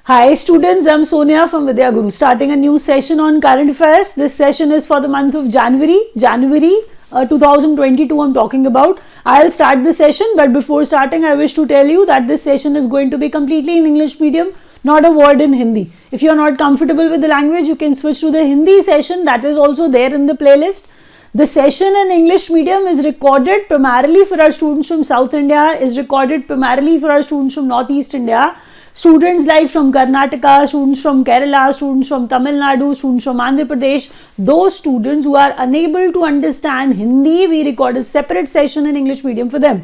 Hi students, I'm Sonia from Vidya Guru, starting a new session on current affairs. This session is for the month of January 2022 I'm talking about. I'll start the session, but before starting I wish to tell you that this session is going to be completely in English medium, not a word in Hindi. If you're not comfortable with the language, you can switch to the Hindi session that is also there in the playlist. The session in English medium is recorded primarily for our students from South India, is recorded primarily for our students from Northeast India. Students like from Karnataka, students from Kerala, students from Tamil Nadu, students from Andhra Pradesh, those students who are unable to understand Hindi, we record a separate session in English medium for them.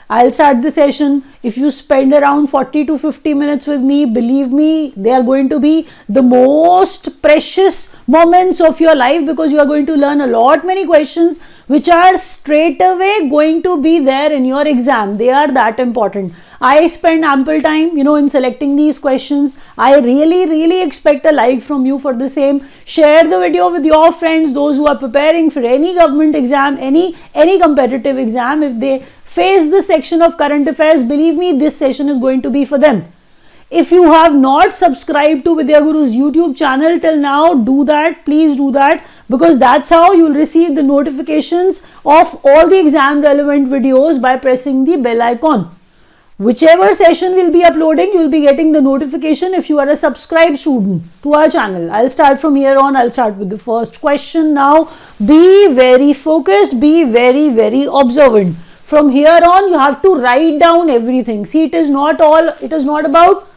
I'll start the session. If you spend around 40 to 50 minutes with me, believe me, they are going to be the most precious moments of your life because you are going to learn a lot many questions which are straight away going to be there in your exam. They are that important. I spend ample time, in selecting these questions. I really expect a like from you for the same. Share the video with your friends, those who are preparing for any government exam, any competitive exam. If they face this section of current affairs, believe me, this session is going to be for them. If you have not subscribed to Vidya Guru's YouTube channel till now, do that. Please do that, because that's how you'll receive the notifications of all the exam relevant videos by pressing the bell icon. Whichever session we'll be uploading, you'll be getting the notification if you are a subscribed student to our channel. I'll start from here on. I'll start with the first question now. Be very focused, be very observant. From here on, you have to write down everything. See, it is not about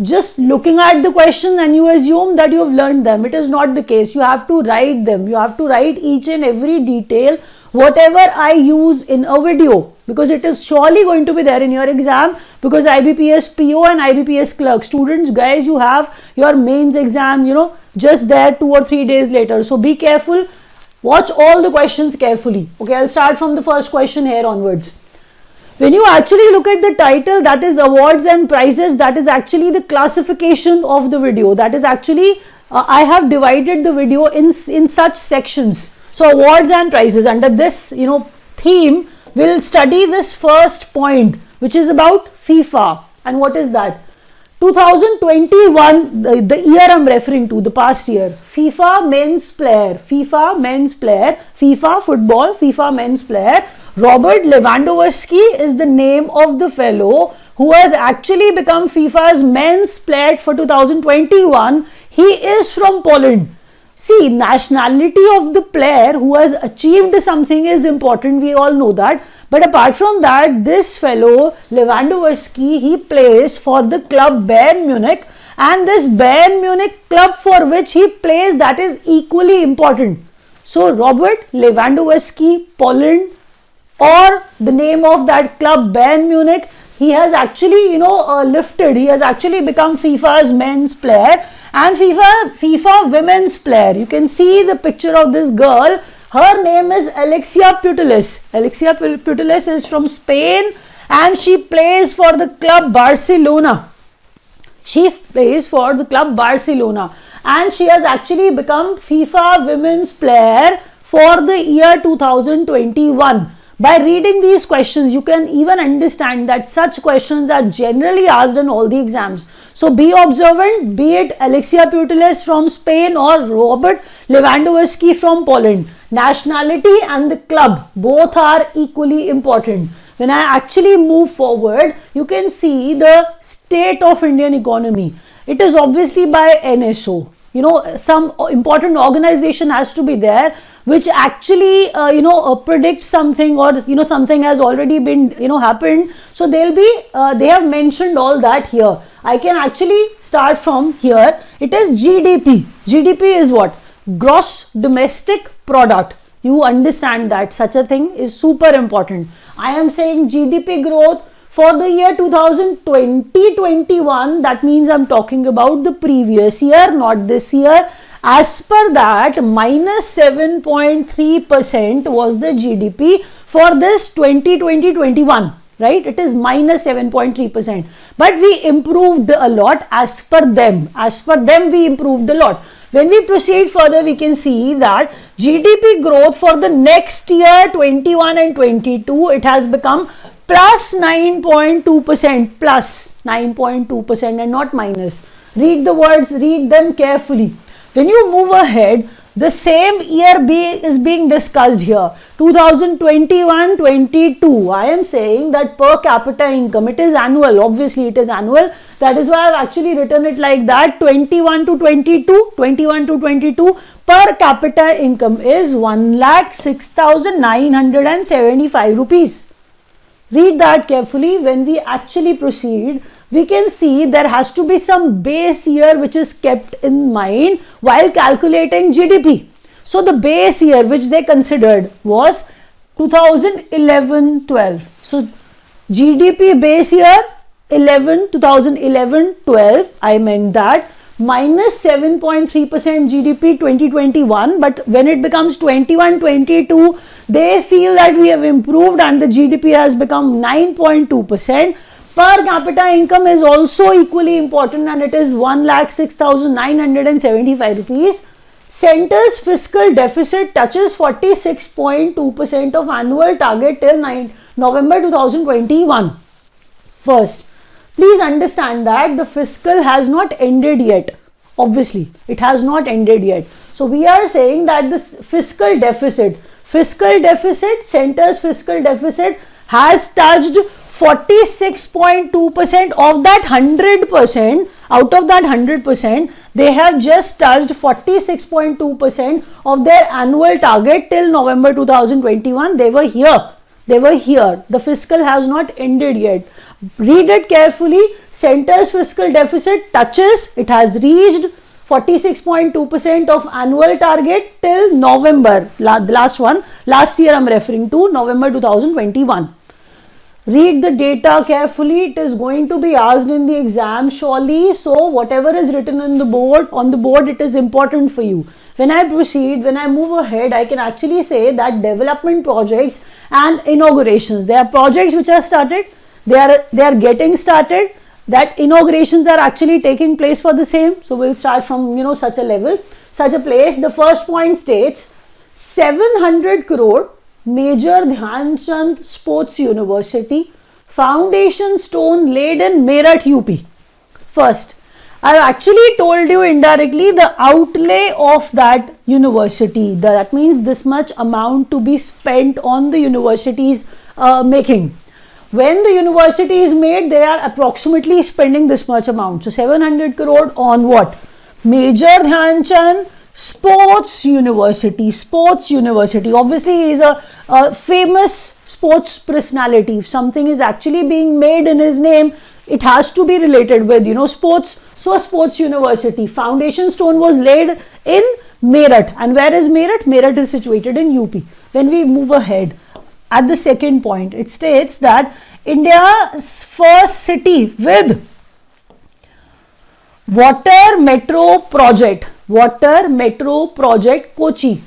just looking at the questions and you assume that you have learned them. It is not the case. You have to write them. You have to write each and every detail, whatever I use in a video, because it is surely going to be there in your exam, because IBPS PO and IBPS clerk students, guys, you have your mains exam, just there 2 or 3 days later. So be careful. Watch all the questions carefully. Okay, I'll start from the first question here onwards. When you actually look at the title, that is awards and prizes, that is actually the classification of the video. That is actually, I have divided the video in such sections. So awards and prizes, under this, theme, we'll study this first point, which is about FIFA. And what is that? 2021, the year I'm referring to, the past year, FIFA men's player, FIFA football, FIFA men's player, Robert Lewandowski is the name of the fellow who has actually become FIFA's men's player for 2021. He is from Poland. See, nationality of the player who has achieved something is important. We all know that. But apart from that, this fellow Lewandowski, he plays for the club Bayern Munich, and this Bayern Munich club for which he plays, that is equally important. So Robert Lewandowski, Poland, or the name of that club Bayern Munich, he has actually lifted. He has actually become FIFA's men's player and FIFA women's player. You can see the picture of this girl. Her name is Alexia Putellas. Alexia Putellas is from Spain and she plays for the club Barcelona. She plays for the club Barcelona and she has actually become FIFA women's player for the year 2021. By reading these questions, you can even understand that such questions are generally asked in all the exams. So be observant, be it Alexia Putellas from Spain or Robert Lewandowski from Poland. Nationality and the club, both are equally important. When I actually move forward, you can see the state of Indian economy. It is obviously by NSO. Some important organization has to be there which actually predicts something, or something has already been happened. So they have mentioned all that here. I can actually start from here. It is GDP. GDP is what? Gross domestic product. You understand that such a thing is super important. I am saying GDP growth for the year 2020-21, that means I'm talking about the previous year, not this year. As per that, minus 7.3% was the GDP for this 2020-21, right? It is minus 7.3%. But we improved a lot as per them. As per them, we improved a lot. When we proceed further, we can see that GDP growth for the next year 21 and 22, it has become plus 9.2%, plus 9.2% and not minus. Read the words, read them carefully. When you move ahead, the same year is being discussed here, 2021-22. I am saying that per capita income, it is annual, obviously it is annual. That is why I have actually written it like that. 21 to 22 per capita income is 1,06,975 rupees. Read that carefully. When we actually proceed, we can see there has to be some base year which is kept in mind while calculating GDP. So the base year which they considered was 2011-12. So GDP base year 2011-12, I meant that, minus 7.3% GDP 2021, but when it becomes 21-22, they feel that we have improved and the GDP has become 9.2%. Per capita income is also equally important and it is 1,06,975 rupees. Centre's fiscal deficit touches 46.2% of annual target till November 2021. First, please understand that the fiscal has not ended yet. Obviously, it has not ended yet. So we are saying that this fiscal deficit, Centre's fiscal deficit has touched 46.2% of that 100%. Out of that 100%, they have just touched 46.2% of their annual target till November 2021. They were here. The fiscal has not ended yet. Read it carefully. Centre's fiscal deficit touches, it has reached 46.2% of annual target till November. Last year I'm referring to, November 2021. Read the data carefully. It is going to be asked in the exam surely. So whatever is written on the board, it is important for you. When I proceed, when I move ahead, I can actually say that development projects and inaugurations, they are projects which are started, they are getting started, that inaugurations are actually taking place for the same. So we'll start from such a level, such a place. The first point states 700 crore Major Dhyan Chand Sports University, foundation stone laid in Meerut, UP. First, I have actually told you indirectly the outlay of that university. That means this much amount to be spent on the university's making. When the university is made, they are approximately spending this much amount. So 700 crore on what? Major Dhyan Chand Sports University. Obviously, he is a famous sports personality. If something is actually being made in his name, it has to be related with sports. So a sports university. Foundation stone was laid in Meerut. And where is Meerut? Meerut is situated in UP. When we move ahead, at the second point, it states that India's first city with water metro project, Kochi.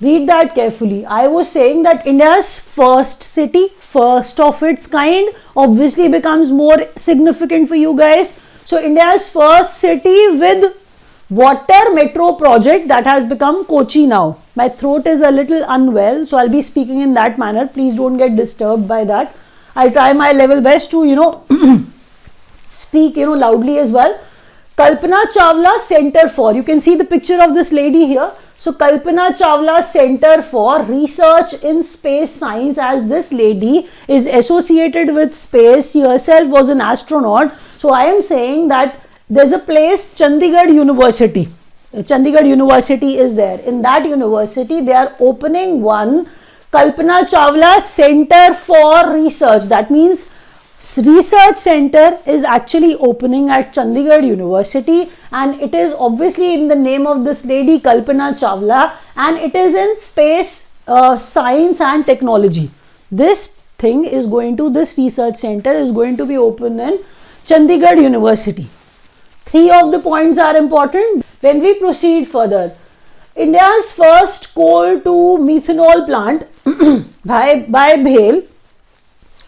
Read that carefully. I was saying that India's first city, first of its kind, obviously becomes more significant for you guys. So India's first city with water metro project, that has become Kochi now. My throat is a little unwell, so I'll be speaking in that manner. Please don't get disturbed by that. I'll try my level best to speak loudly as well. Kalpana Chawla Center for, you can see the picture of this lady here. So Kalpana Chawla Center for Research in Space Science, as this lady is associated with space. She herself was an astronaut. So I am saying that there's a place, Chandigarh University. Chandigarh University is there. In that university, they are opening one Kalpana Chawla Center for Research. That means research center is actually opening at Chandigarh University, and it is obviously in the name of this lady Kalpana Chawla, and it is in space science and technology. This research center is going to be open in Chandigarh University. 3 of the points are important. When we proceed further, India's first coal to methanol plant by BHEL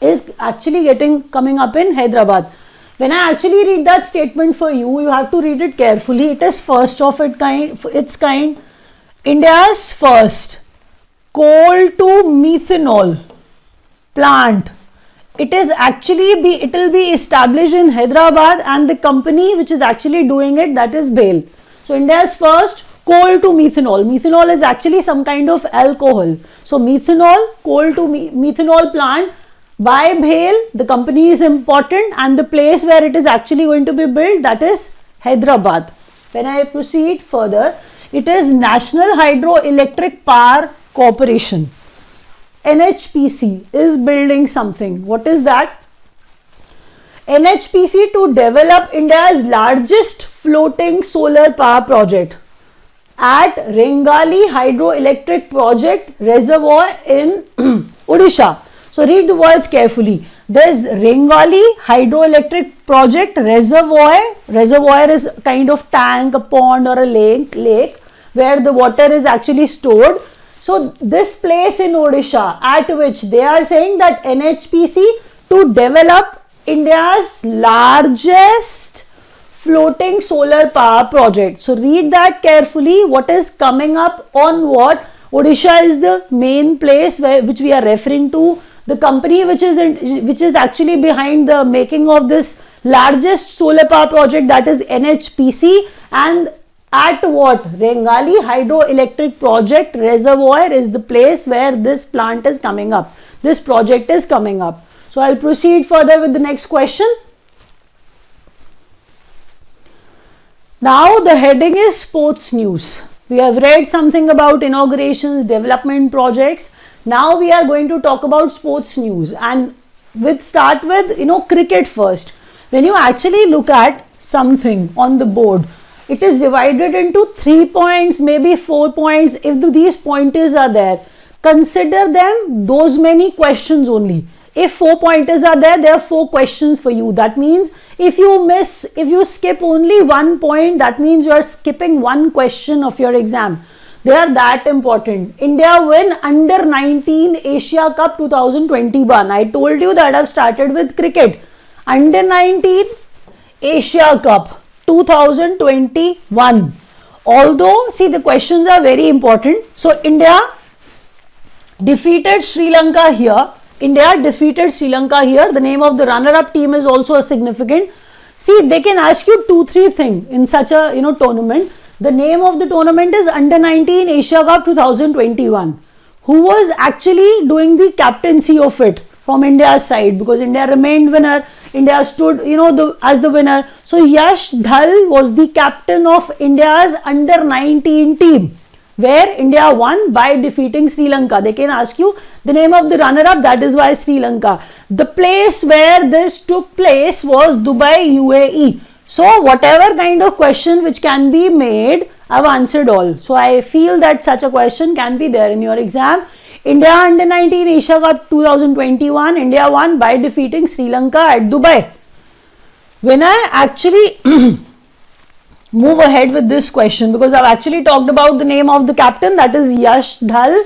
is actually coming up in Hyderabad. When I actually read that statement for you, you have to read it carefully. It is first of its kind. India's first coal to methanol plant It will be established in Hyderabad, and the company which is actually doing it, that is BHEL. So India's first coal to methanol. Methanol is actually some kind of alcohol. So methanol, coal to methanol plant by BHEL. The company is important, and the place where it is actually going to be built, that is Hyderabad. When I proceed further, it is National Hydroelectric Power Corporation. NHPC is building something. What is that? NHPC to develop India's largest floating solar power project at Rengali Hydroelectric Project Reservoir in Odisha. So read the words carefully. There's Rengali Hydroelectric Project Reservoir. Reservoir is a kind of tank, a pond or a lake where the water is actually stored. So this place in Odisha, at which they are saying that NHPC to develop India's largest floating solar power project. So read that carefully. What is coming up on what? Odisha is the main place which we are referring to. The company which is actually behind the making of this largest solar power project, that is NHPC, and at what? Rengali Hydroelectric Project Reservoir is the place where this plant is coming up. This project is coming up. So I'll proceed further with the next question. Now the heading is sports news. We have read something about inaugurations, development projects. Now we are going to talk about sports news, and start with cricket first. When you actually look at something on the board, it is divided into 3 points, maybe 4 points. If these pointers are there, consider them those many questions only. If 4 pointers are there are 4 questions for you. That means if you skip only 1 point, that means you are skipping 1 question of your exam. They are that important. India win under 19 Asia Cup 2021. I told you that I have started with cricket. Under 19 Asia Cup 2021. Although, see, the questions are very important. So India defeated Sri Lanka here. The name of the runner-up team is also significant. See, they can ask you 2-3 things in such a tournament. The name of the tournament is Under 19 Asia Cup 2021. Who was actually doing the captaincy of it from India's side? Because India remained winner. India stood as the winner. So Yash Dhal was the captain of India's Under 19 team, where India won by defeating Sri Lanka. They can ask you the name of the runner-up, that is why Sri Lanka. The place where this took place was Dubai, UAE. So whatever kind of question which can be made, I have answered all. So I feel that such a question can be there in your exam. India Under 19 Asia Cup 2021, India won by defeating Sri Lanka at Dubai. When I actually move ahead with this question, because I've actually talked about the name of the captain, that is Yash Dhal.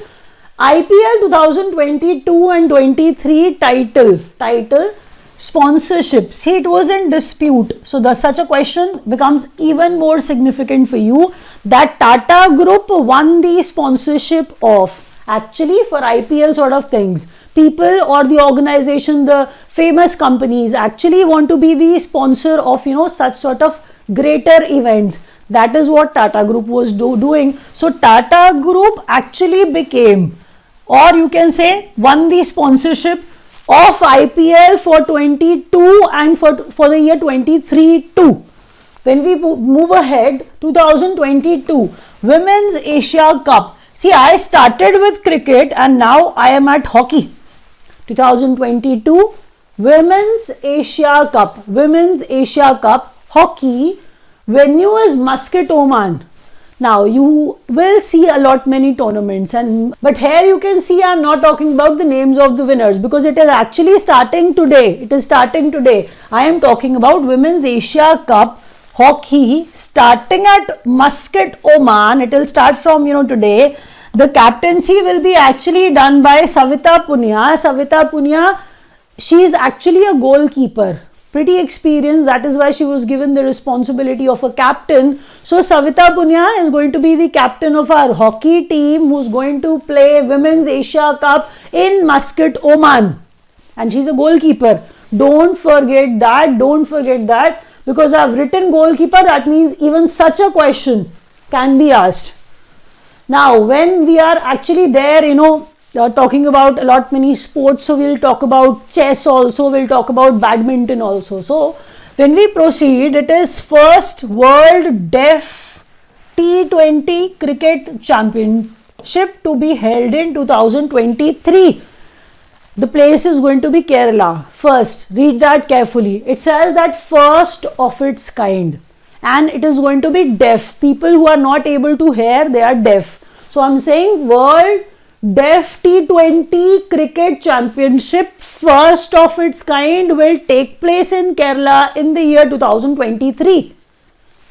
IPL 2022 and 23 title sponsorship. See, it was in dispute. So such a question becomes even more significant for you, that Tata Group won the sponsorship of, actually for IPL sort of things, people or the organization, the famous companies actually want to be the sponsor of such sort of greater events. That is what Tata Group was doing. So Tata Group actually became, or you can say won the sponsorship of IPL for 22 and for the year 23 too. When we move ahead, 2022 Women's Asia Cup. See, I started with cricket and now I am at hockey. 2022 Women's Asia Cup hockey. Venue is Muscat, Oman. Now you will see a lot many tournaments, but here you can see I am not talking about the names of the winners because it is actually starting today. I am talking about Women's Asia Cup hockey starting at Muscat, Oman. It will start from today. The captaincy will be actually done by Savita Punia. She is actually a goalkeeper. Pretty experienced, that is why she was given the responsibility of a captain. So Savita Punia is going to be the captain of our hockey team who's going to play Women's Asia Cup in Muscat, Oman. and she's a goalkeeper. Don't forget that, because I've written goalkeeper, that means even such a question can be asked. Now, when we are actually there, talking about a lot many sports, so we'll talk about chess also, we'll talk about badminton also. So, when we proceed, it is first World Deaf T20 Cricket Championship to be held in 2023. The place is going to be Kerala. First, read that carefully. It says that first of its kind, and it is going to be deaf. People who are not able to hear, they are deaf. So I'm saying World Deaf T20 Cricket Championship, first of its kind, will take place in Kerala in the year 2023.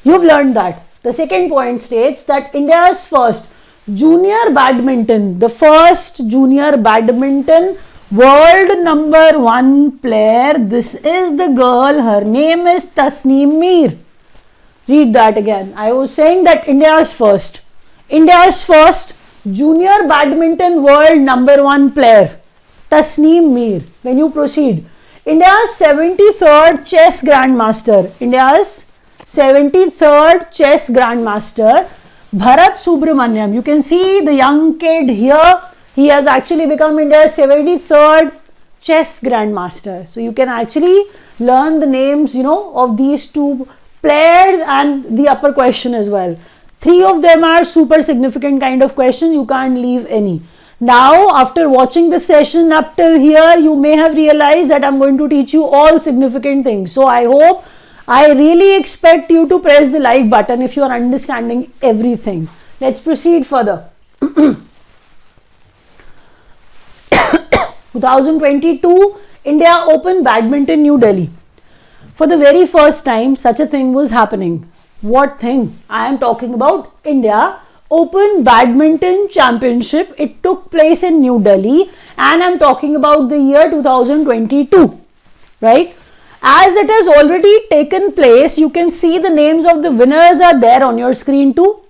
You've learned that. The second point states that India's first junior badminton, the first junior badminton world number 1 player, this is the girl, her name is Tasneem Mir. Read that again. I was saying that India's first junior badminton world number 1 player, Tasneem Mir. When you proceed, India's 73rd chess grandmaster, Bharat Subramaniam. You can see the young kid here. He has actually become India's 73rd chess grandmaster. So you can actually learn the names, of these 2 players and the upper question as well. 3 of them are super significant kind of questions. You can't leave any. Now, after watching the session up till here, you may have realized that I'm going to teach you all significant things. So I really expect you to press the like button if you are understanding everything. Let's proceed further. 2022 India Open Badminton, New Delhi. For the very first time, such a thing was happening. What thing? I am talking about India Open Badminton Championship. It took place in New Delhi, and I'm talking about the year 2022, right? As it has already taken place, you can see the names of the winners are there on your screen too.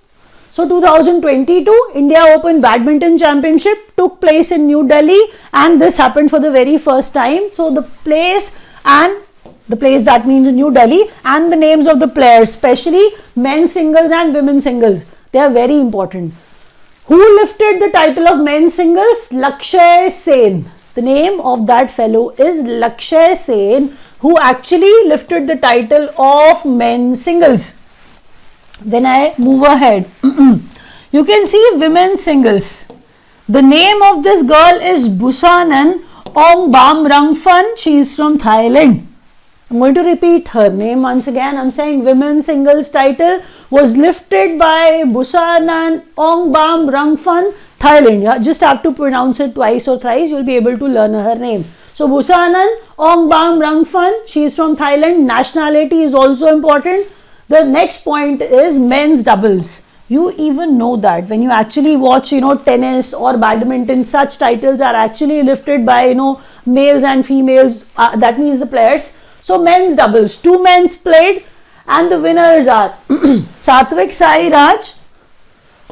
So 2022 India Open Badminton Championship took place in New Delhi, and this happened for the very first time. So the place that means New Delhi, and the names of the players, especially men's singles and women's singles, they are very important. Who lifted the title of men's singles? Lakshay Sen. The name of that fellow is Lakshay Sen, who actually lifted the title of men's singles. When I move ahead, you can see women's singles. The name of this girl is Busanan Ongbamrangphan. She is from Thailand. I'm going to repeat her name once again. I'm saying women's singles title was lifted by Busanan Ongbamrangphan, Thailand. You just have to pronounce it twice or thrice. You'll be able to learn her name. So Busanan Ongbamrangphan, she is from Thailand. Nationality is also important. The next point is men's doubles. You even know that when you actually watch, tennis or badminton, such titles are actually lifted by, males and females. That means the players. So men's doubles, 2 men played, and the winners are Satvik Sairaj,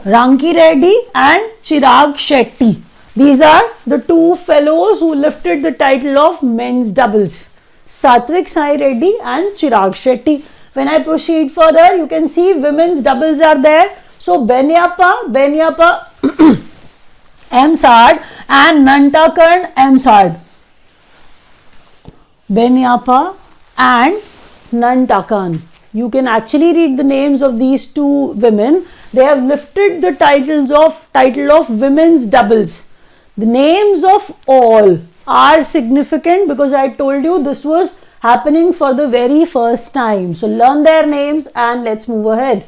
Ranki Reddy and Chirag Shetty. These are the 2 fellows who lifted the title of men's doubles, Satvik Sai Reddy and Chirag Shetty. When I proceed further, you can see women's doubles are there. So Benyappa Msard and Nantakarn Msard. Benyappa and Nantakarn. You can actually read the names of these 2 women. They have lifted the title of women's doubles. The names of all are significant because I told you this was happening for the very first time. So learn their names and let's move ahead.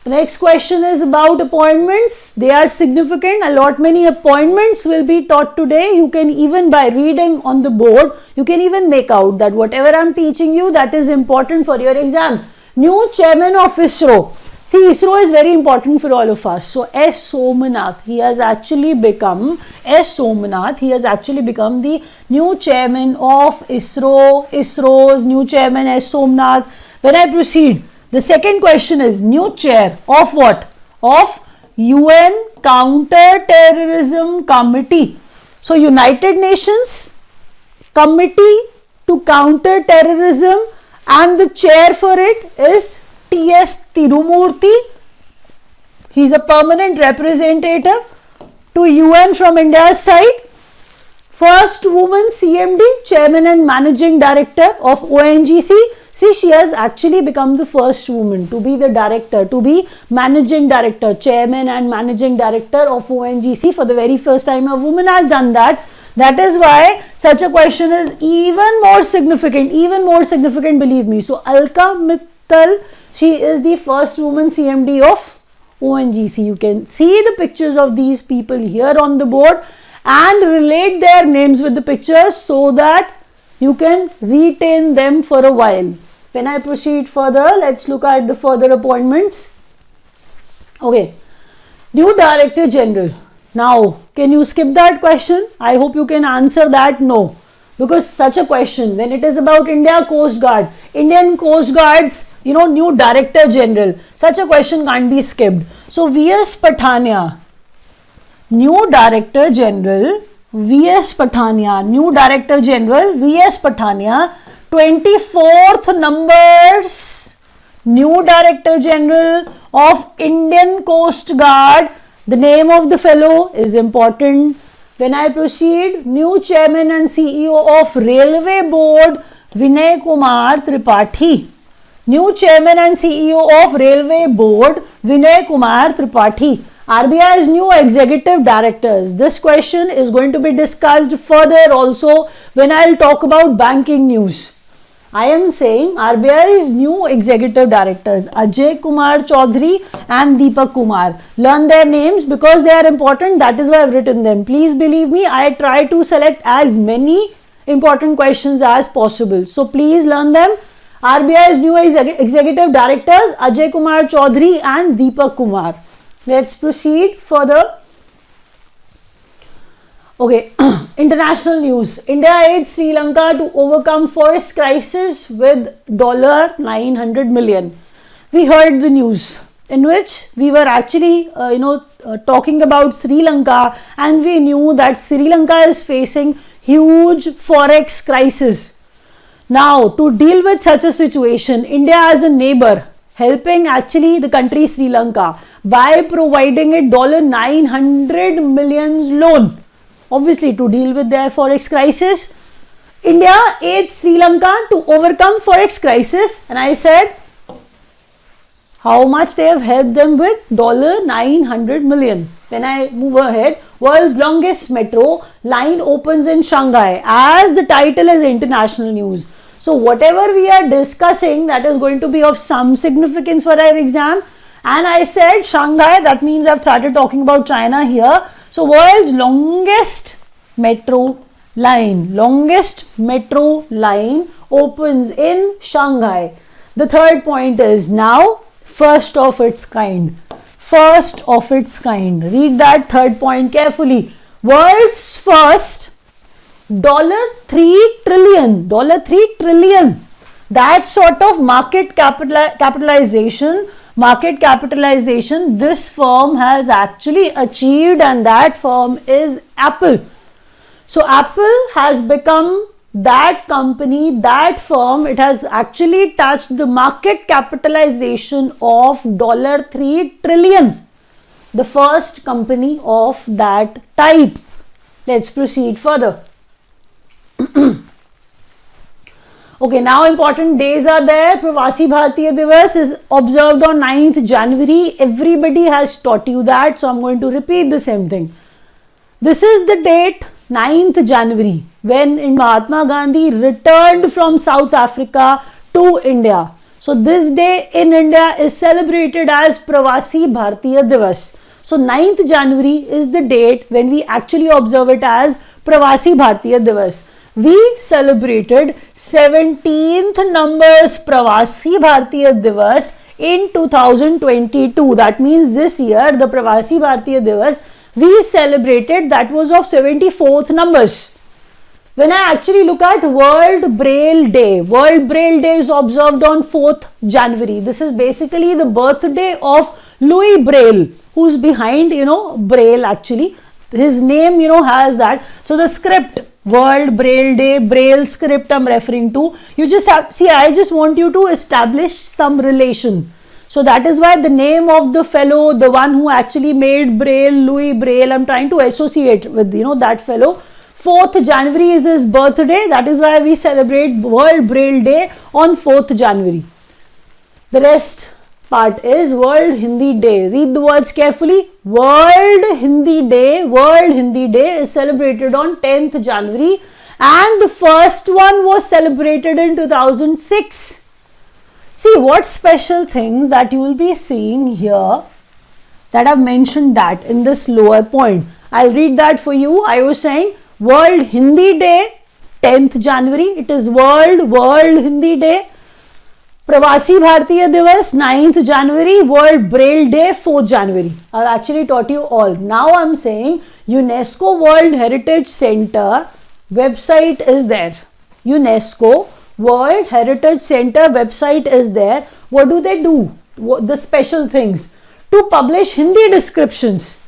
The next question is about appointments. They are significant. A lot many appointments will be taught today. You can even, by reading on the board, you can even make out that whatever I am teaching you, that is important for your exam. New chairman of ISRO. See, ISRO is very important for all of us. So S. Somanath, he has actually become the new chairman of ISRO. ISRO's new chairman S. Somanath. When I proceed, the second question is new chair of what? Of UN Counter Terrorism Committee. So United Nations Committee to Counter Terrorism, and the chair for it is T.S. Tirumurthy. He's a permanent representative to UN from India's side. First woman CMD, Chairman and Managing Director of ONGC. See, she has actually become the first woman to be the director, to be Managing Director, Chairman and Managing Director of ONGC. For the very first time, a woman has done that. That is why such a question is even more significant, believe me. So, Alka Mittal, she is the first woman CMD of ONGC. You can see the pictures of these people here on the board and relate their names with the pictures so that you can retain them for a while. When I proceed further, let's look at the further appointments. Okay, new Director General. Now, can you skip that question? I hope you can answer that no. Because such a question, when it is about India Coast Guard, Indian Coast Guard's, new Director General, such a question can't be skipped. So, V.S. Pathania, new Director General, V.S. Pathania, new Director General, V.S. Pathania, 24th numbers, new Director General of Indian Coast Guard. The name of the fellow is important. When I proceed, new Chairman and CEO of Railway Board, Vinay Kumar Tripathi. New Chairman and CEO of Railway Board, Vinay Kumar Tripathi. RBI's new executive directors. This question is going to be discussed further also when I'll talk about banking news. I am saying RBI's new executive directors, Ajay Kumar Chaudhary and Deepak Kumar. Learn their names because they are important. That is why I've written them. Please believe me, I try to select as many important questions as possible. So please learn them. RBI's new executive directors, Ajay Kumar Chaudhary and Deepak Kumar. Let's proceed further. Okay, international news. India aids Sri Lanka to overcome Forex crisis with $900 million. We heard the news in which we were actually, talking about Sri Lanka, and we knew that Sri Lanka is facing huge Forex crisis. Now, to deal with such a situation, India as a neighbor, helping actually the country Sri Lanka by providing a $900 million loan. Obviously, to deal with their Forex crisis, India aids Sri Lanka to overcome Forex crisis, and I said how much they have helped them with $900 million. When I move ahead, world's longest metro line opens in Shanghai, as the title is international news. So whatever we are discussing, that is going to be of some significance for our exam. And I said Shanghai, that means I've started talking about China here. So world's longest metro line opens in Shanghai. The third point is now first of its kind. Read that third point carefully. World's first $3 trillion. That sort of market capitalization this firm has actually achieved, and that firm is Apple. So Apple has become that company, that firm. It has actually touched the market capitalization of $3 trillion. The first company of that type. Let's proceed further. Okay, now important days are there. Pravasi Bharatiya Divas is observed on 9th January. Everybody has taught you that, so I'm going to repeat the same thing. This is the date, 9th January, when Mahatma Gandhi returned from South Africa to India. So this day in India is celebrated as Pravasi Bharatiya Divas. So 9th January is the date when we actually observe it as Pravasi Bharatiya Divas. We celebrated 17th numbers Pravasi Bharatiya Divas in 2022. That means this year the Pravasi Bharatiya Divas we celebrated, that was of 74th numbers. When I actually look at World Braille Day is observed on 4th January. This is basically the birthday of Louis Braille, who's behind, Braille actually. His name, has that. So the script World Braille Day, Braille script I'm referring to. You just have, see, I just want you to establish some relation. So that is why the name of the fellow, the one who actually made Braille, Louis Braille, I'm trying to associate with, that fellow. 4th January is his birthday. That is why we celebrate World Braille Day on 4th January. The rest part is World Hindi Day. Read the words carefully. World Hindi Day is celebrated on 10th January, and the first one was celebrated in 2006. See what special things that you will be seeing here that I've mentioned that in this lower point. I'll read that for you. I was saying World Hindi Day, 10th January. It is World Hindi Day. Pravasi Bharatiya Divas, 9th January. World Braille Day, 4th January. I've actually taught you all. Now I'm saying UNESCO World Heritage Center website is there. UNESCO World Heritage Center website is there. What do they do? The special things. To publish Hindi descriptions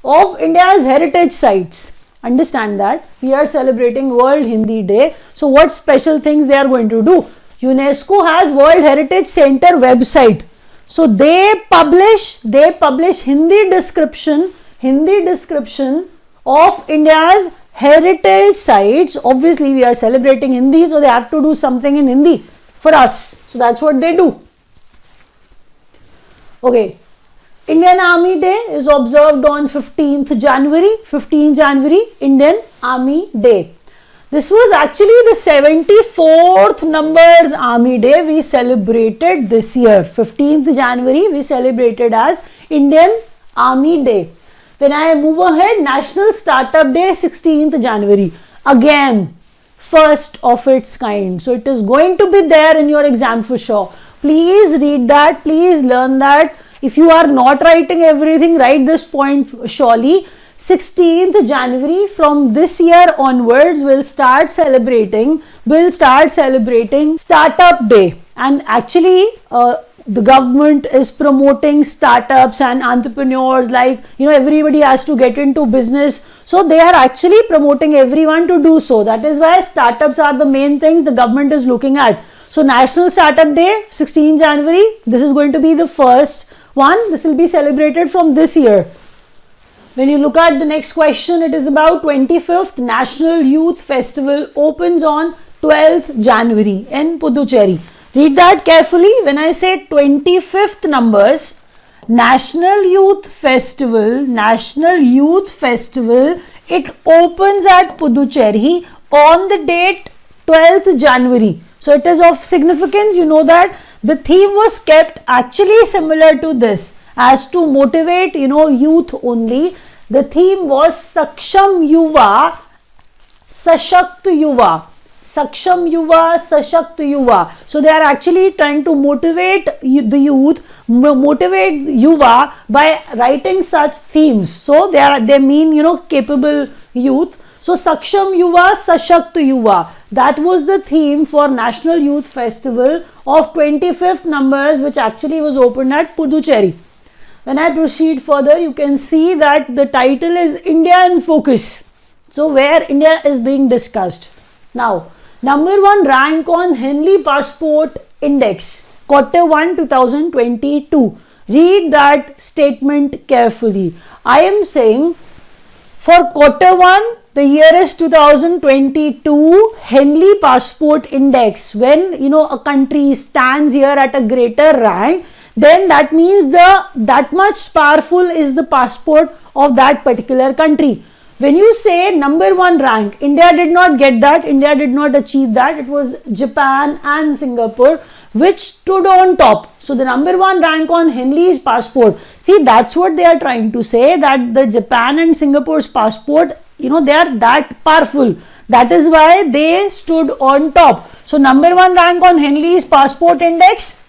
of India's heritage sites. Understand that we are celebrating World Hindi Day. So what special things they are going to do? UNESCO has World Heritage Center website. So they publish Hindi description of India's heritage sites. Obviously we are celebrating Hindi, so they have to do something in Hindi for us. So that's what they do. Okay. Indian Army Day is observed on 15th January. 15th January, Indian Army Day. This was actually the 74th numbers Army Day we celebrated this year. 15th January we celebrated as Indian Army Day. When I move ahead, National Startup Day, 16th January. Again, first of its kind. So it is going to be there in your exam for sure. Please read that. Please learn that. If you are not writing everything, write this point surely. 16th January from this year onwards we'll start celebrating Startup Day, and actually the government is promoting startups and entrepreneurs, like everybody has to get into business, so they are actually promoting everyone to do so. That is why startups are the main things the government is looking at. So National Startup Day, 16 January, this is going to be the first one. This will be celebrated from this year. When you look at the next question, it is about 25th National Youth Festival opens on 12th January in Puducherry. Read that carefully. When I say 25th numbers, National Youth Festival, it opens at Puducherry on the date 12th January. So it is of significance. You know that the theme was kept actually similar to this, as to motivate youth only. The theme was Saksham Yuva, Sashakt Yuva. Saksham Yuva, Sashakt Yuva. So they are actually trying to motivate the youth, motivate Yuva by writing such themes. So they mean capable youth. So Saksham Yuva, Sashakt Yuva. That was the theme for National Youth Festival of 25th numbers, which actually was opened at Puducherry. When I proceed further, you can see that the title is India in Focus. So where India is being discussed. Now, number 1 rank on Henley Passport Index, Q1 2022. Read that statement carefully. I am saying for Q1, the year is 2022, Henley Passport Index. When a country stands here at a greater rank, then that means that much powerful is the passport of that particular country. When you say number 1 rank, India did not get that. India did not achieve that. It was Japan and Singapore which stood on top. So the number 1 rank on Henley's passport. See, that's what they are trying to say, that the Japan and Singapore's passport, they are that powerful. That is why they stood on top. So number 1 rank on Henley's passport index,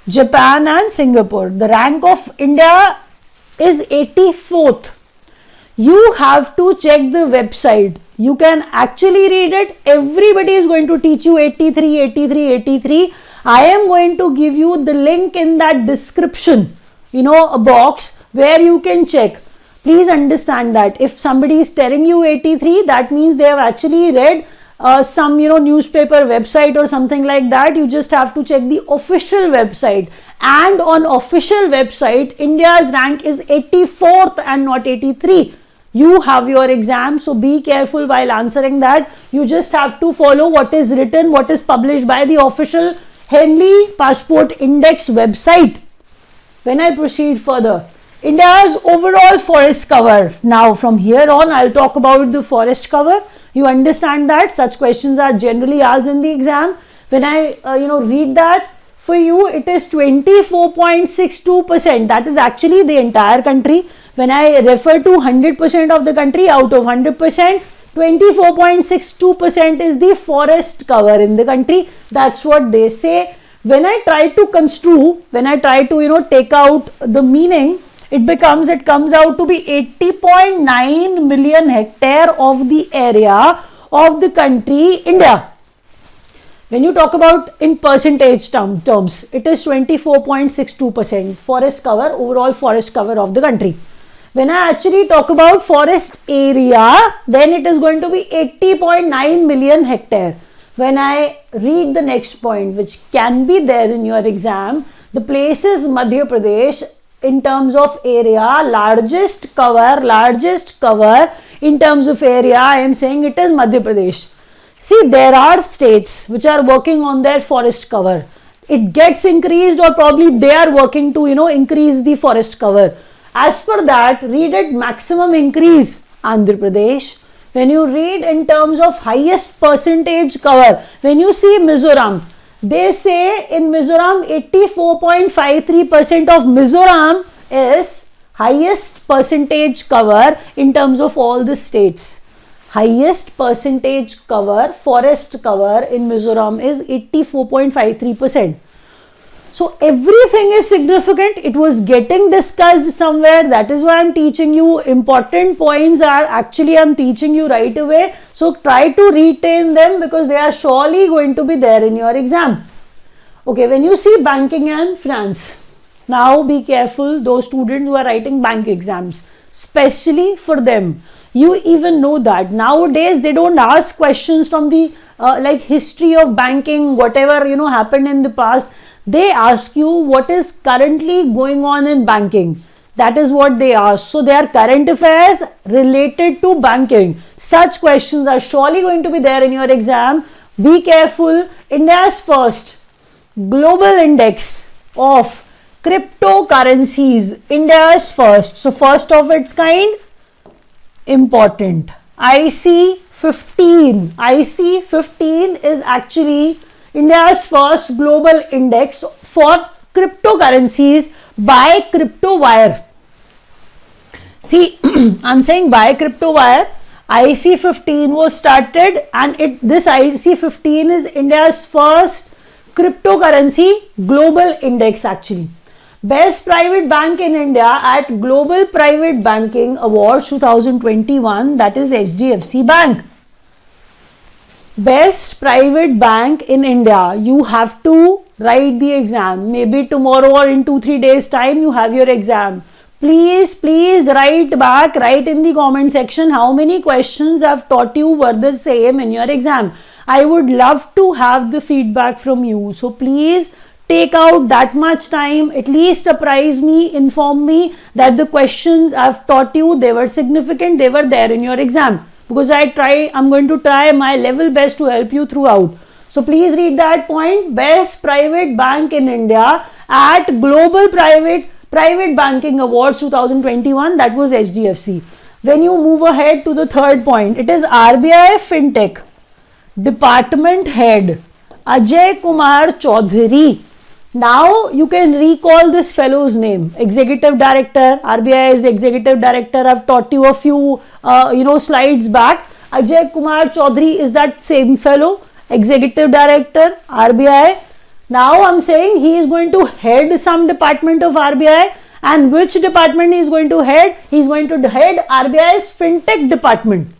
Japan and Singapore. The rank of India is 84th. You have to check the website. You can actually read it. Everybody is going to teach you 83, 83, 83. I am going to give you the link in that description, a box where you can check. Please understand that if somebody is telling you 83, that means they have actually read some newspaper website or something like that. You just have to check the official website, and on official website India's rank is 84th and not 83. You have your exam, so be careful while answering that. You just have to follow what is written, what is published by the official Henley Passport Index website. When I proceed further, India's overall forest cover. Now from here on I'll talk about the forest cover. You understand that such questions are generally asked in the exam. When I read that, for you it is 24.62%. that is actually the entire country. When I refer to 100% of the country, out of 100%, 24.62% is the forest cover in the country. That's what they say. When I try to construe, when I try to take out the meaning, it comes out to be 80.9 million hectare of the area of the country India. When you talk about in percentage terms, it is 24.62% forest cover, overall forest cover of the country. When I actually talk about forest area, then it is going to be 80.9 million hectare. When I read the next point, which can be there in your exam, the place is Madhya Pradesh. In terms of area, largest cover in terms of area, I am saying it is Madhya Pradesh. See, there are states which are working on their forest cover. It gets increased, or probably they are working to increase the forest cover. As per that, read it maximum increase, Andhra Pradesh. When you read in terms of highest percentage cover, when you see Mizoram, they say in Mizoram 84.53% of Mizoram is highest percentage cover in terms of all the states. Highest percentage cover, forest cover in Mizoram is 84.53%. So everything is significant. It was getting discussed somewhere. That is why I am teaching you. Important points are actually I am teaching you right away. So try to retain them because they are surely going to be there in your exam. Okay, when you see banking and finance, now be careful those students who are writing bank exams, especially for them. You even know that nowadays they don't ask questions from the like history of banking, whatever happened in the past. They ask you what is currently going on in banking. That is what they ask. So they are current affairs related to banking. Such questions are surely going to be there in your exam. Be careful. India's first global index of cryptocurrencies. India's first. So first of its kind, important. IC15. IC15 is actually India's first global index for cryptocurrencies by CryptoWire. See, I'm saying by CryptoWire, IC15 was started, and this IC15 is India's first cryptocurrency global index actually. Best private bank in India at Global Private Banking Awards 2021, that is HDFC Bank. Best private bank in India. You have to write the exam. Maybe tomorrow or in 2-3 days time you have your exam. Please write back, write in the comment section how many questions I've taught you were the same in your exam. I would love to have the feedback from you. So please take out that much time, at least apprise me, inform me that the questions I've taught you, they were significant, they were there in your exam. Because I'm going to try my level best to help you throughout. So please read that point. Best private bank in India at Global Private Banking Awards 2021, that was HDFC. Then you move ahead to the third point. It is RBI FinTech Department Head Ajay Kumar Chaudhary. Now you can recall this fellow's name. Executive Director, RBI is the Executive Director. I've taught you a few slides back. Ajay Kumar Chaudhary is that same fellow, Executive Director, RBI. Now I'm saying he is going to head some department of RBI. And which department he is going to head? He is going to head RBI's FinTech Department.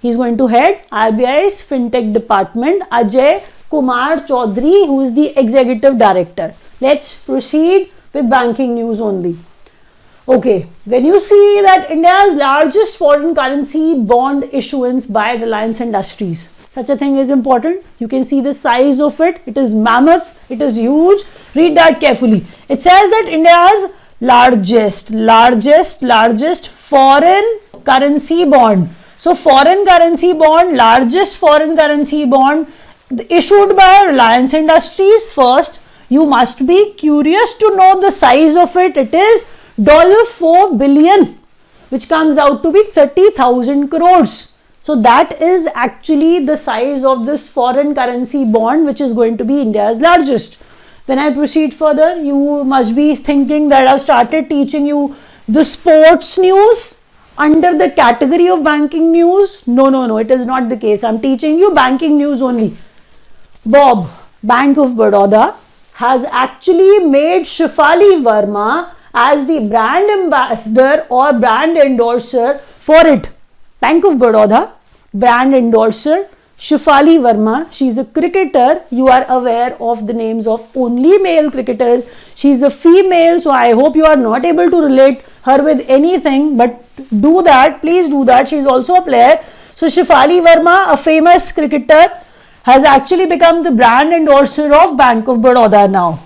He is going to head RBI's FinTech Department, Ajay Kumar Chaudhary, who is the Executive Director. Let's proceed with banking news only. Okay, when you see that India's largest foreign currency bond issuance by Reliance Industries, such a thing is important. You can see the size of it. It is mammoth. It is huge. Read that carefully. It says that India's largest foreign currency bond. So foreign currency bond, largest foreign currency bond issued by Reliance Industries. First, you must be curious to know the size of it. It is $4 billion, which comes out to be 30,000 crores. So that is actually the size of this foreign currency bond, which is going to be India's largest. When I proceed further, you must be thinking that I've started teaching you the sports news under the category of banking news. No, it is not the case. I'm teaching you banking news only. Bob, Bank of Baroda, has actually made Shefali Verma as the brand ambassador or brand endorser for it. Bank of Baroda, brand endorser, Shefali Verma. She is a cricketer. You are aware of the names of only male cricketers. She is a female, so I hope you are not able to relate her with anything, but do that, please do that. She is also a player. So Shefali Verma, a famous cricketer, has actually become the brand endorser of Bank of Baroda now.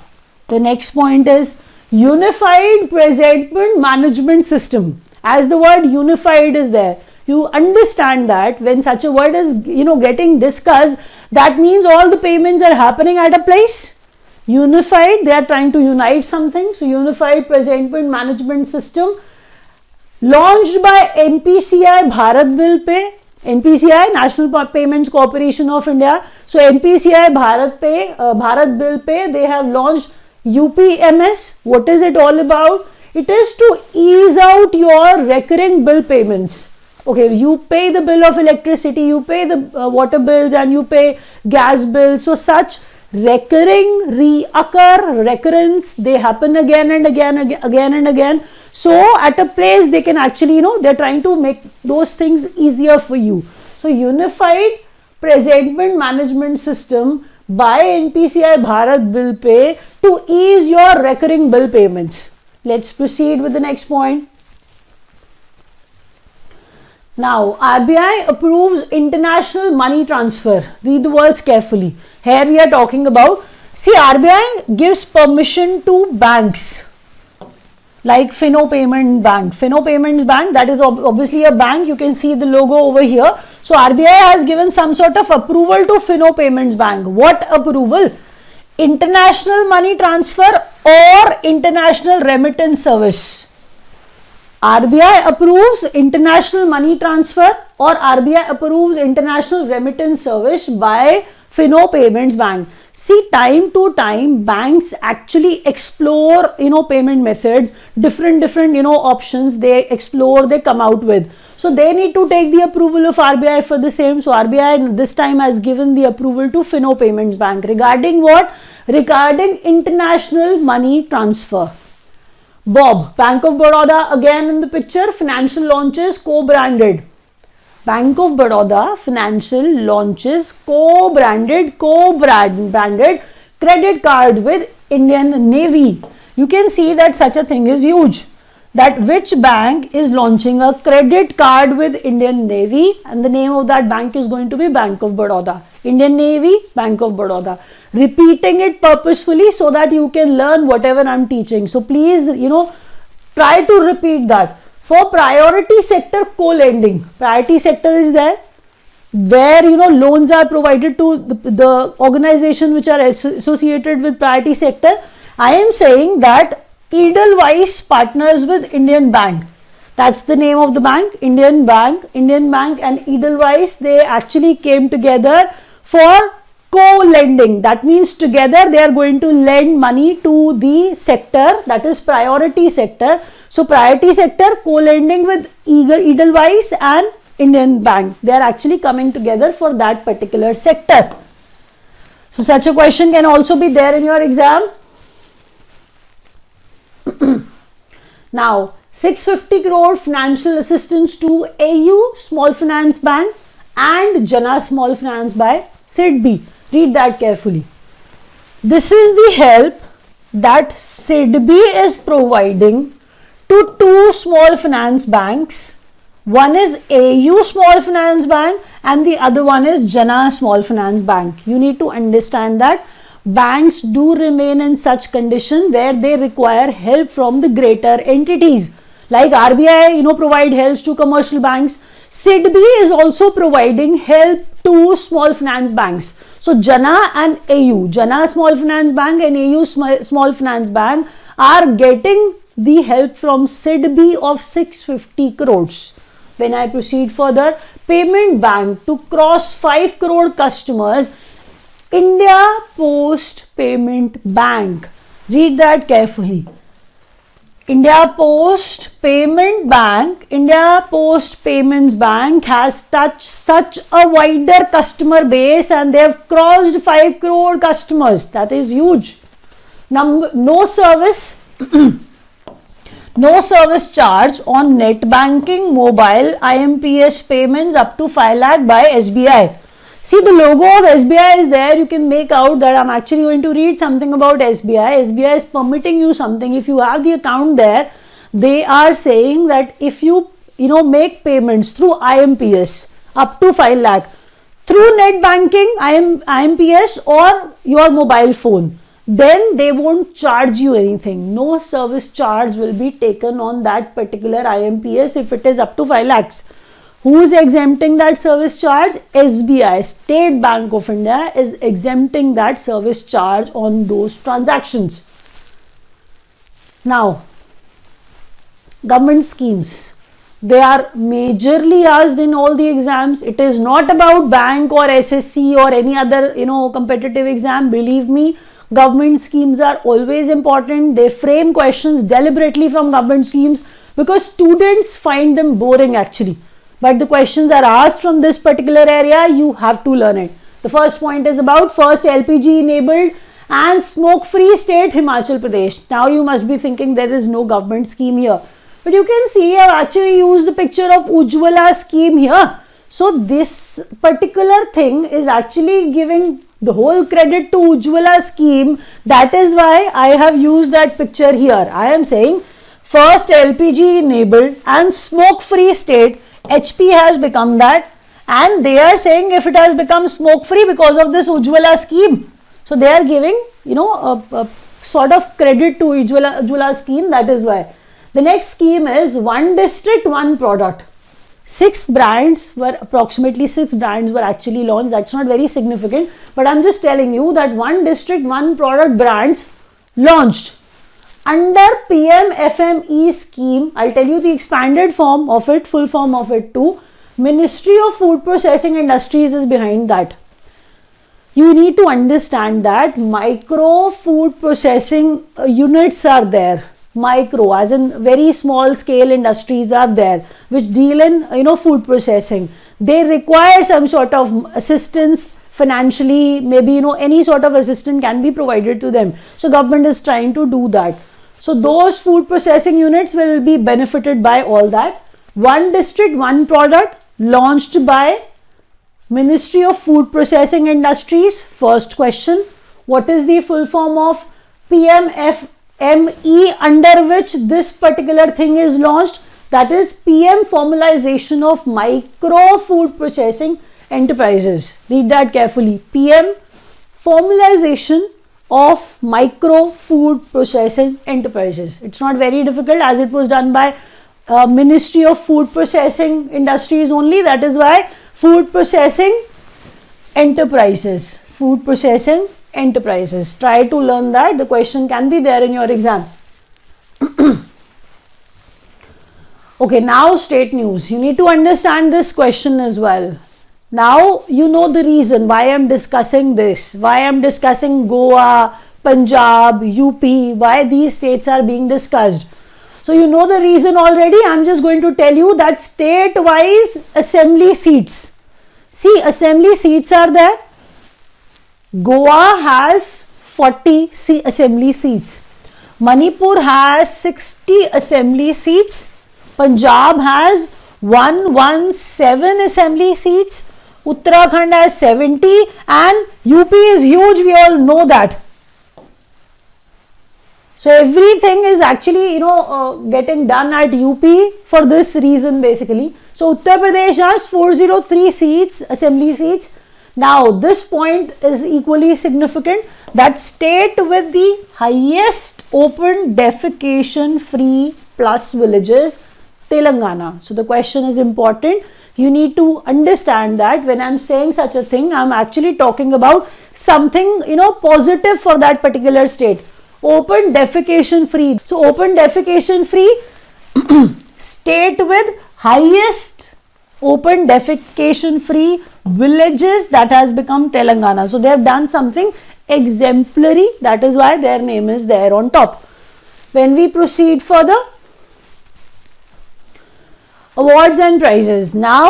The next point is Unified Presentment Management System. As the word unified is there, you understand that when such a word is getting discussed, that means all the payments are happening at a place. Unified, they are trying to unite something. So Unified Presentment Management System, launched by NPCI Bharat Bill Pay. NPCI, National Payments Corporation of India. So NPCI Bharat Bill Pay, they have launched UPMS. What is it all about? It is to ease out your recurring bill payments. Okay, you pay the bill of electricity, you pay the water bills, and you pay gas bills. So such recurrence, they happen again and again. So at a place they can actually, they're trying to make those things easier for you. So Unified Presentment Management System by NPCI Bharat Bill Pay to ease your recurring bill payments. Let's proceed with the next point. Now, RBI approves international money transfer. Read the words carefully. Here we are talking about, see, RBI gives permission to banks like Fino Payments Bank. Fino Payments Bank, that is obviously a bank. You can see the logo over here. So RBI has given some sort of approval to Fino Payments Bank. What approval? International money transfer or international remittance service. RBI approves international money transfer or RBI approves international remittance service by Fino Payments Bank. See, time to time banks actually explore payment methods, different options they explore, they come out with. So they need to take the approval of RBI for the same. So RBI this time has given the approval to Fino Payments Bank regarding what? Regarding international money transfer. Bob, Bank of Baroda again in the picture, financial launches co-branded. Bank of Baroda financial launches co-branded credit card with Indian Navy. You can see that such a thing is huge. That which bank is launching a credit card with Indian Navy, and the name of that bank is going to be Bank of Baroda. Indian Navy, Bank of Baroda. Repeating it purposefully so that you can learn whatever I'm teaching. So please, try to repeat that. For priority sector co-lending, priority sector is there where loans are provided to the organization which are associated with priority sector. I am saying that Edelweiss partners with Indian Bank. That's the name of the bank, Indian Bank and Edelweiss, they actually came together for co-lending. That means together they are going to lend money to the sector, that is priority sector. So priority sector co-lending with Edelweiss and Indian Bank. They are actually coming together for that particular sector. So such a question can also be there in your exam. Now, 650 crore financial assistance to AU Small Finance Bank and Jana Small Finance by SIDBI. Read that carefully. This is the help that SIDBI is providing to two small finance banks. One is AU Small Finance Bank and the other one is Jana Small Finance Bank. You need to understand that banks do remain in such condition where they require help from the greater entities. Like RBI, provide helps to commercial banks. SIDBI is also providing help to small finance banks. So Jana and AU, Jana Small Finance Bank and AU Small Finance Bank are getting the help from SIDBI of 650 crores. When I proceed further, payment bank to cross 5 crore customers, India Post Payment Bank. Read that carefully. India Post Payment Bank, India Post Payments Bank has touched such a wider customer base and they have crossed 5 crore customers. That is huge. No service charge on net banking, mobile, IMPS payments up to 5 lakh by SBI. See, the logo of SBI is there. You can make out that I'm actually going to read something about SBI. SBI is permitting you something. If you have the account there, they are saying that if you make payments through IMPS up to 5 lakh through net banking, IMPS or your mobile phone, then they won't charge you anything. No service charge will be taken on that particular IMPS if it is up to 5 lakhs. Who is exempting that service charge? SBI, State Bank of India, is exempting that service charge on those transactions. Now, government schemes. They are majorly asked in all the exams. It is not about bank or SSC or any other competitive exam. Believe me, government schemes are always important. They frame questions deliberately from government schemes because students find them boring actually. But the questions are asked from this particular area, you have to learn it. The first point is about first LPG enabled and smoke free state Himachal Pradesh. Now you must be thinking there is no government scheme here. But you can see I have actually used the picture of Ujjwala scheme here. So this particular thing is actually giving the whole credit to Ujjwala scheme. That is why I have used that picture here. I am saying first LPG enabled and smoke free state, HP has become that, and they are saying if it has become smoke free because of this Ujjwala scheme. So they are giving a sort of credit to Ujjwala scheme. That is why. The next scheme is one district, one product. Approximately six brands were actually launched. That's not very significant, but I'm just telling you that one district, one product brands launched under PM-FME scheme. I'll tell you the expanded form of it, full form of it too. Ministry of Food Processing Industries is behind that. You need to understand that micro food processing units are there. Micro as in very small scale industries are there which deal in food processing. They require some sort of assistance financially, maybe any sort of assistance can be provided to them. So government is trying to do that. So those food processing units will be benefited by all that. One district, one product launched by Ministry of Food Processing Industries. First question, what is the full form of PM-FME under which this particular thing is launched? That is PM Formalization of Micro Food Processing Enterprises. Read that carefully. PM Formalization of Micro Food Processing Enterprises. It's not very difficult as it was done by Ministry of Food Processing Industries only. That is why Food Processing Enterprises. Food Processing Enterprises. Try to learn that. The question can be there in your exam. Okay, now state news. You need to understand this question as well. Now you know the reason why I am discussing this, why I am discussing Goa, Punjab, UP, why these states are being discussed. So you know the reason already. I am just going to tell you that state-wise assembly seats. See, assembly seats are there. Goa has 40 assembly seats. Manipur has 60 assembly seats. Punjab has 117 assembly seats. Uttarakhand has 70 and UP is huge, we all know that. So everything is actually, getting done at UP for this reason basically. So Uttar Pradesh has 403 seats, assembly seats. Now this point is equally significant, that state with the highest open defecation free plus villages, Telangana. So the question is important. You need to understand that when I'm saying such a thing, I'm actually talking about something, positive for that particular state. Open defecation free. So open defecation free state with highest open defecation free villages, that has become Telangana. So they have done something exemplary, that is why their name is there on top. When we proceed further, awards and prizes. Now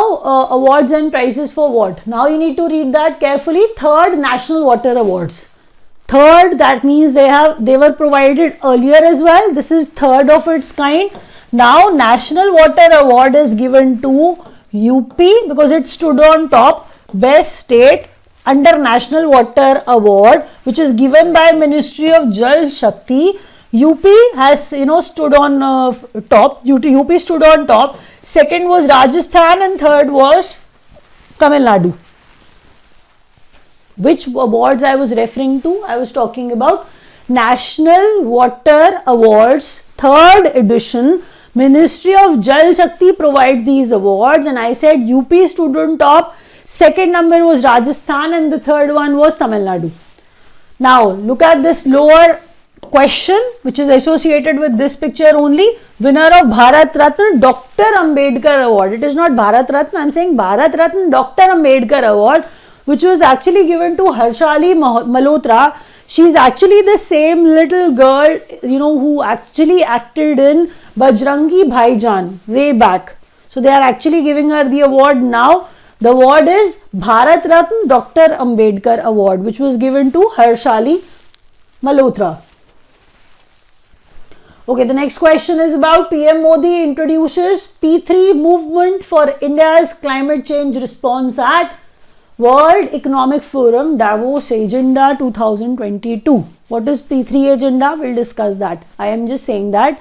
awards and prizes for what? Now you need to read that carefully. Third National Water Awards. Third, that means they were provided earlier as well. This is third of its kind. Now National Water Award is given to UP because it stood on top. Best state under National Water Award, which is given by Ministry of Jal Shakti. UP has stood on top. UP stood on top. Second was Rajasthan and third was Tamil Nadu. Which awards I was referring to? I was talking about National Water Awards, third edition. Ministry of Jal Shakti provides these awards, and I said UP stood on top. Second number was Rajasthan and the third one was Tamil Nadu. Now look at this lower question which is associated with this picture only. Winner of Bharat Ratna Dr. Ambedkar Award. It is not Bharat Ratna, I am saying Bharat Ratna Dr. Ambedkar Award, which was actually given to Harshali Malhotra. She is actually the same little girl, who actually acted in Bajrangi Bhaijaan way back. So they are actually giving her the award now. The award is Bharat Ratna Dr. Ambedkar Award, which was given to Harshali Malhotra. Okay, the next question is about PM Modi introduces P3 movement for India's climate change response at World Economic Forum Davos Agenda 2022. What is P3 agenda? We'll discuss that. I am just saying that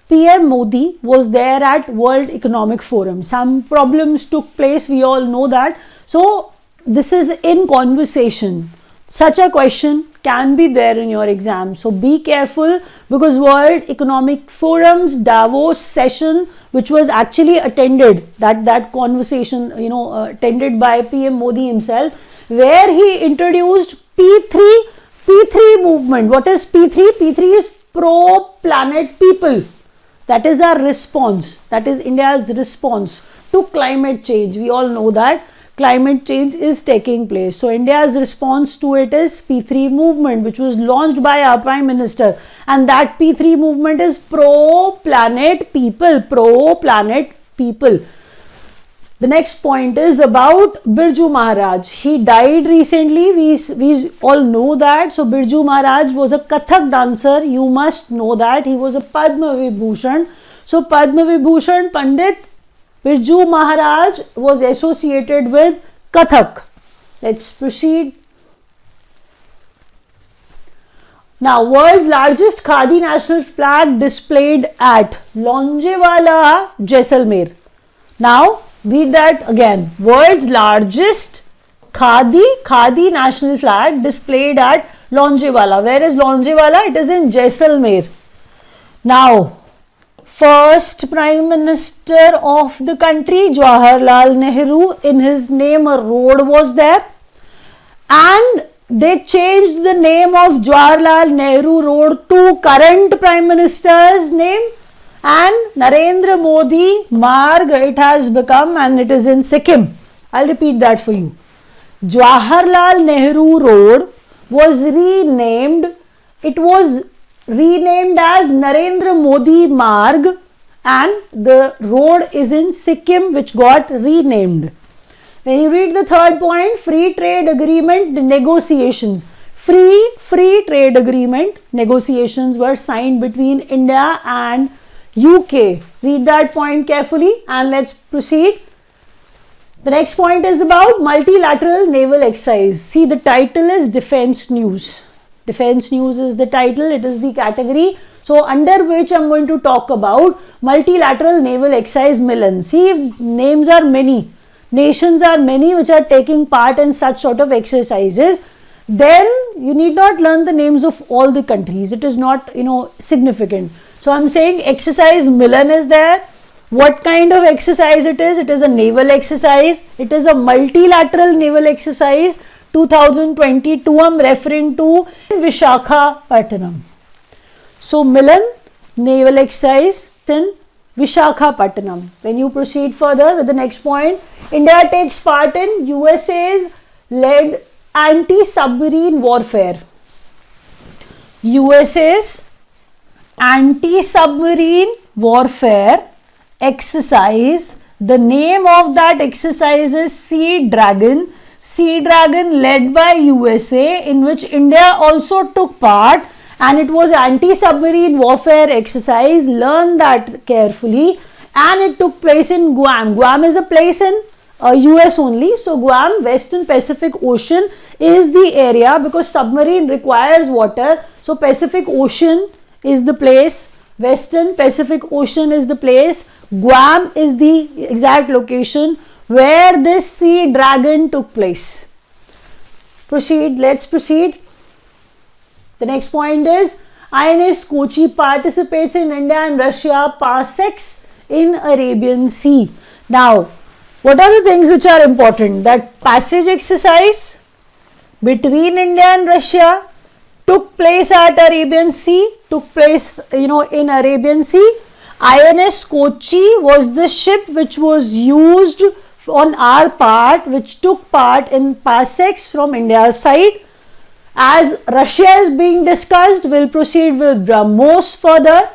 PM Modi was there at World Economic Forum. Some problems took place, we all know that. So this is in conversation. Such a question can be there in your exam. So be careful, because World Economic Forum's Davos session, which was actually attended, that conversation, attended by PM Modi himself, where he introduced P3 movement. What is P3? P3 is pro-planet people. That is our response. That is India's response to climate change. We all know that climate change is taking place. So India's response to it is P3 movement, which was launched by our Prime Minister. And that P3 movement is pro-planet people. Pro-planet people. The next point is about Birju Maharaj. He died recently. We all know that. So Birju Maharaj was a Kathak dancer. You must know that. He was a Padma Vibhushan. So Padma Vibhushan Pandit Birju Maharaj was associated with Kathak. Let's proceed. Now, world's largest Khadi national flag displayed at Longewala, Jaisalmer. Now, read that again. World's largest Khadi national flag displayed at Longewala. Where is Longewala? It is in Jaisalmer. Now, first Prime Minister of the country, Jawaharlal Nehru, in his name a road was there, and they changed the name of Jawaharlal Nehru Road to current Prime Minister's name, and Narendra Modi Marg it has become, and it is in Sikkim. I'll repeat that for you. Jawaharlal Nehru Road was renamed. It was renamed as Narendra Modi Marg, and the road is in Sikkim, which got renamed. When you read the third point, free trade agreement negotiations. Free trade agreement negotiations were signed between India and UK. Read that point carefully and let's proceed. The next point is about multilateral naval exercise. See, the title is Defense News. Defense News is the title, it is the category. So under which I'm going to talk about multilateral naval exercise Milan. See, if names are many, nations are many which are taking part in such sort of exercises, then you need not learn the names of all the countries. It is not, significant. So I'm saying exercise Milan is there. What kind of exercise it is? It is a naval exercise. It is a multilateral naval exercise. 2022 I'm referring to Visakhapatnam. So Milan naval exercise in Visakhapatnam. When you proceed further with the next point, India takes part in USA's led anti-submarine warfare. USA's anti-submarine warfare exercise. The name of that exercise is Sea Dragon. Sea Dragon led by USA, in which India also took part, and it was anti-submarine warfare exercise. Learn that carefully. And it took place in Guam. Guam is a place in US only. So Guam, Western Pacific Ocean is the area, because submarine requires water. So Pacific Ocean is the place. Western Pacific Ocean is the place. Guam is the exact location where this Sea Dragon took place. Let's proceed. The next point is INS Kochi participates in India and Russia parsecs in Arabian Sea. Now, what are the things which are important? That passage exercise between India and Russia took place at Arabian Sea, in Arabian Sea. INS Kochi was the ship which was used on our part, which took part in parsecs from India's side. As Russia is being discussed, we'll proceed with BrahMos further.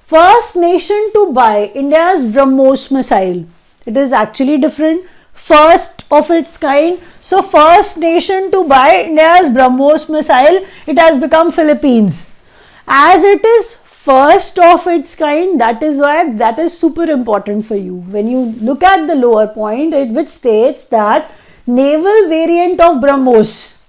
First nation to buy India's BrahMos missile. It is actually different. First of its kind. So first nation to buy India's BrahMos missile, it has become Philippines. As it is first of its kind, that is why that is super important for you. When you look at the lower point, which states that naval variant of BrahMos,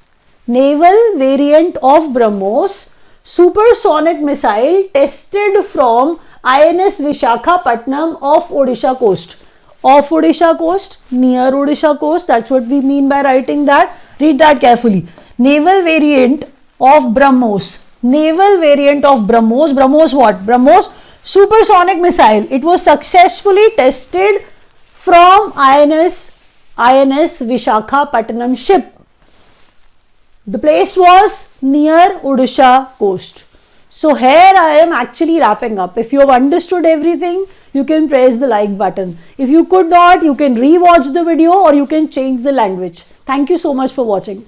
supersonic missile tested from INS Visakhapatnam off Odisha coast. Off Odisha coast, near Odisha coast, that's what we mean by writing that. Read that carefully. Naval variant of BrahMos. BrahMos what? BrahMos supersonic missile. It was successfully tested from INS Visakhapatnam ship. The place was near Odisha coast. So here I am actually wrapping up. If you have understood everything, you can press the like button. If you could not, you can re-watch the video or you can change the language. Thank you so much for watching.